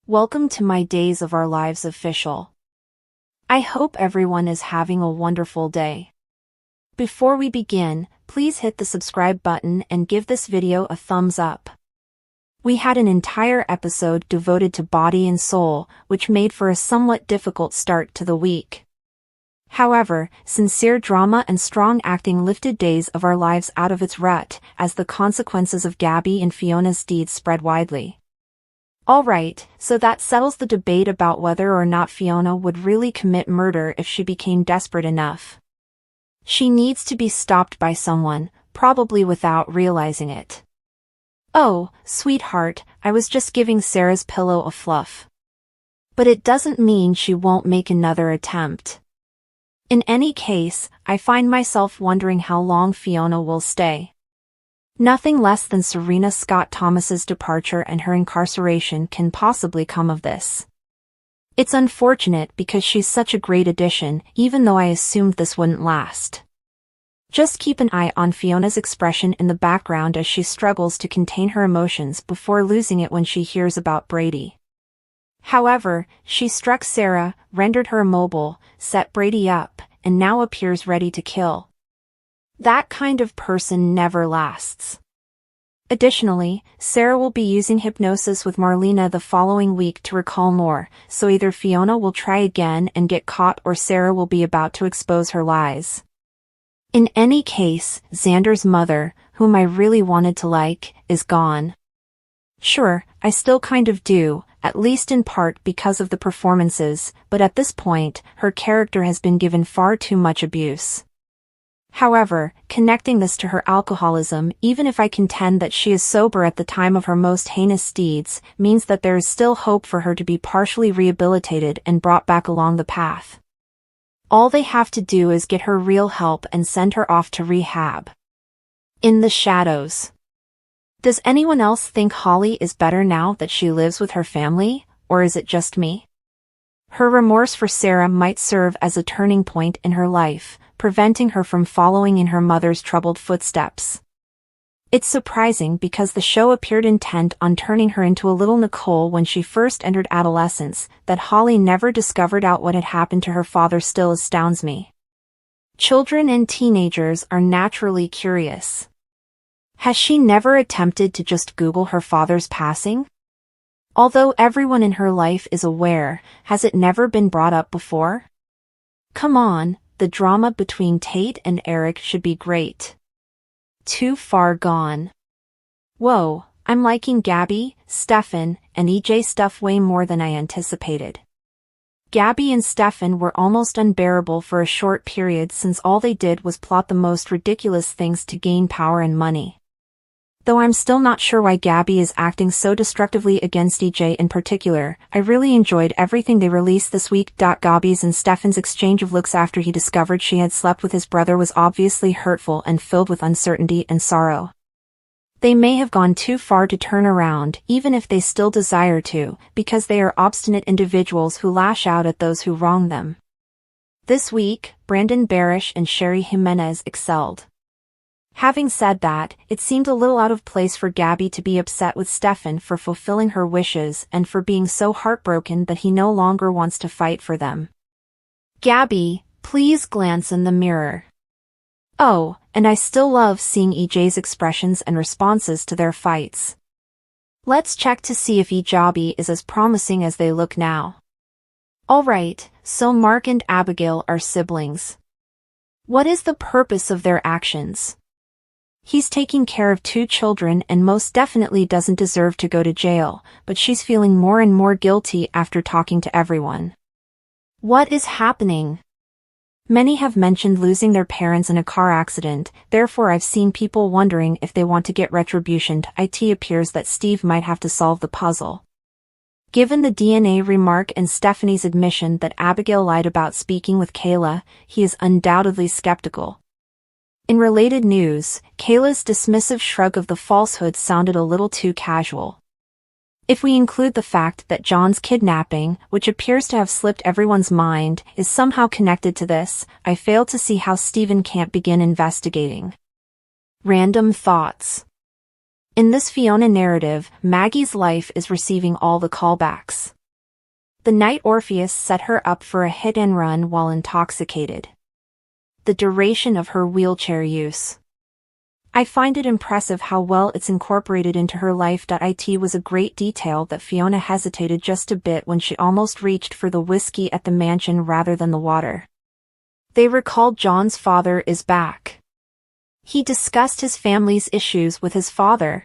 Welcome to my Days of Our Lives official. I hope everyone is having a wonderful day. Before we begin, please hit the subscribe button and give this video a thumbs up. We had an entire episode devoted to body and soul, which made for a somewhat difficult start to the week. However, sincere drama and strong acting lifted Days of Our Lives out of its rut, as the consequences of Gabby and Fiona's deeds spread widely. Alright, so that settles the debate about whether or not Fiona would really commit murder if she became desperate enough. She needs to be stopped by someone, probably without realizing it. Oh, sweetheart, I was just giving Sarah's pillow a fluff. But it doesn't mean she won't make another attempt. In any case, I find myself wondering how long Fiona will stay. Nothing less than Serena Scott Thomas's departure and her incarceration can possibly come of this. It's unfortunate because she's such a great addition, even though I assumed this wouldn't last. Just keep an eye on Fiona's expression in the background as she struggles to contain her emotions before losing it when she hears about Brady. However, she struck Sarah, rendered her immobile, set Brady up, and now appears ready to kill. That kind of person never lasts. Additionally, Sarah will be using hypnosis with Marlena the following week to recall more, so either Fiona will try again and get caught or Sarah will be about to expose her lies. In any case, Xander's mother, whom I really wanted to like, is gone. Sure, I still kind of do, at least in part because of the performances, but at this point, her character has been given far too much abuse. However, connecting this to her alcoholism, even if I contend that she is sober at the time of her most heinous deeds, means that there is still hope for her to be partially rehabilitated and brought back along the path. All they have to do is get her real help and send her off to rehab. In the shadows. Does anyone else think Holly is better now that she lives with her family, or is it just me? Her remorse for Sarah might serve as a turning point in her life, preventing her from following in her mother's troubled footsteps. It's surprising because the show appeared intent on turning her into a little Nicole when she first entered adolescence. That Holly never discovered out what had happened to her father still astounds me. Children and teenagers are naturally curious. Has she never attempted to just Google her father's passing? Although everyone in her life is aware, has it never been brought up before? Come on, the drama between Tate and Eric should be great. Too far gone. Whoa, I'm liking Gabby, Stefan, and EJ stuff way more than I anticipated. Gabby and Stefan were almost unbearable for a short period since all they did was plot the most ridiculous things to gain power and money. Though I'm still not sure why Gabby is acting so destructively against EJ in particular, I really enjoyed everything they released this week. Gabby's and Stefan's exchange of looks after he discovered she had slept with his brother was obviously hurtful and filled with uncertainty and sorrow. They may have gone too far to turn around, even if they still desire to, because they are obstinate individuals who lash out at those who wrong them. This week, Brandon Barish and Sherry Jimenez excelled. Having said that, it seemed a little out of place for Gabby to be upset with Stefan for fulfilling her wishes and for being so heartbroken that he no longer wants to fight for them. Gabby, please glance in the mirror. Oh, and I still love seeing EJ's expressions and responses to their fights. Let's check to see if Ejabi is as promising as they look now. Alright, so Mark and Abigail are siblings. What is the purpose of their actions? He's taking care of 2 children and most definitely doesn't deserve to go to jail, but she's feeling more and more guilty after talking to everyone. What is happening? Many have mentioned losing their parents in a car accident, therefore I've seen people wondering if they want to get retribution. It appears that Steve might have to solve the puzzle. Given the DNA remark and Stephanie's admission that Abigail lied about speaking with Kayla, he is undoubtedly skeptical. In related news, Kayla's dismissive shrug of the falsehood sounded a little too casual. If we include the fact that John's kidnapping, which appears to have slipped everyone's mind, is somehow connected to this, I fail to see how Stephen can't begin investigating. Random thoughts. In this Fiona narrative, Maggie's life is receiving all the callbacks. The night Orpheus set her up for a hit and run while intoxicated. The duration of her wheelchair use. I find it impressive how well it's incorporated into her life. It was a great detail that Fiona hesitated just a bit when she almost reached for the whiskey at the mansion rather than the water. They recalled John's father is back. He discussed his family's issues with his father.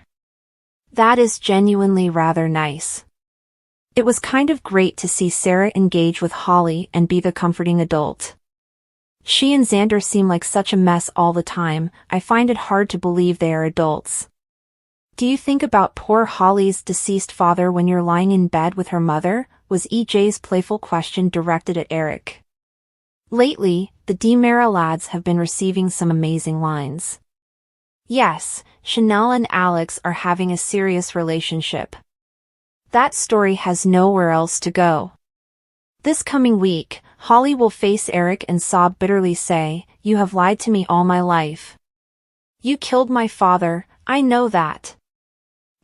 That is genuinely rather nice. It was kind of great to see Sarah engage with Holly and be the comforting adult. She and Xander seem like such a mess all the time. I find it hard to believe they are adults. Do you think about poor Holly's deceased father when you're lying in bed with her mother? Was EJ's playful question directed at Eric. Lately, the DiMera lads have been receiving some amazing lines. Yes, Chanel and Alex are having a serious relationship. That story has nowhere else to go. This coming week, Holly will face Eric and sob bitterly say, "You have lied to me all my life. You killed my father, I know that."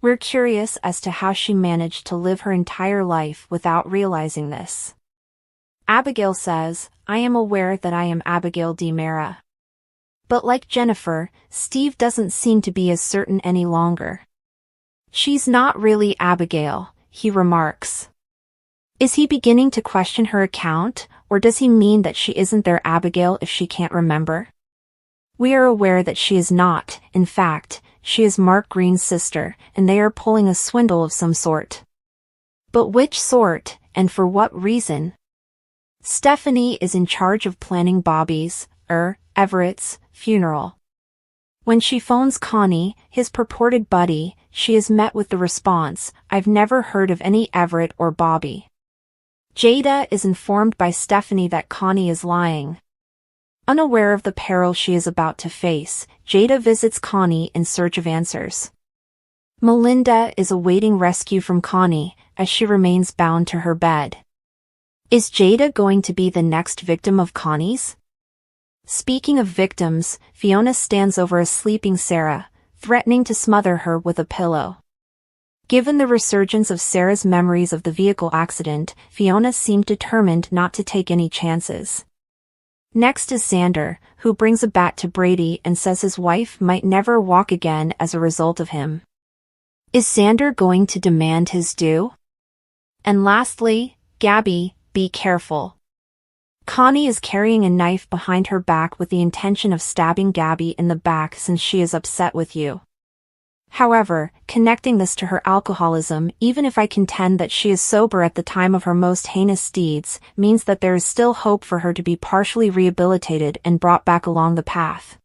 We're curious as to how she managed to live her entire life without realizing this. Abigail says, "I am aware that I am Abigail DiMera. But like Jennifer, Steve doesn't seem to be as certain any longer." "She's not really Abigail," he remarks. Is he beginning to question her account, or does he mean that she isn't their Abigail if she can't remember? We are aware that she is not. In fact, she is Mark Green's sister, and they are pulling a swindle of some sort. But which sort, and for what reason? Stephanie is in charge of planning Bobby's, Everett's, funeral. When she phones Connie, his purported buddy, she is met with the response, "I've never heard of any Everett or Bobby." Jada is informed by Stephanie that Connie is lying. Unaware of the peril she is about to face, Jada visits Connie in search of answers. Melinda is awaiting rescue from Connie, as she remains bound to her bed. Is Jada going to be the next victim of Connie's? Speaking of victims, Fiona stands over a sleeping Sarah, threatening to smother her with a pillow. Given the resurgence of Sarah's memories of the vehicle accident, Fiona seemed determined not to take any chances. Next is Xander, who brings a bat to Brady and says his wife might never walk again as a result of him. Is Xander going to demand his due? And lastly, Gabby, be careful. Connie is carrying a knife behind her back with the intention of stabbing Gabby in the back since she is upset with you. However, connecting this to her alcoholism, even if I contend that she is sober at the time of her most heinous deeds, means that there is still hope for her to be partially rehabilitated and brought back along the path.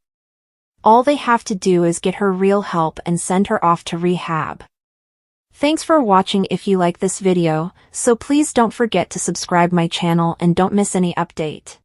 All they have to do is get her real help and send her off to rehab. Thanks for watching. If you like this video, so please don't forget to subscribe my channel and don't miss any update.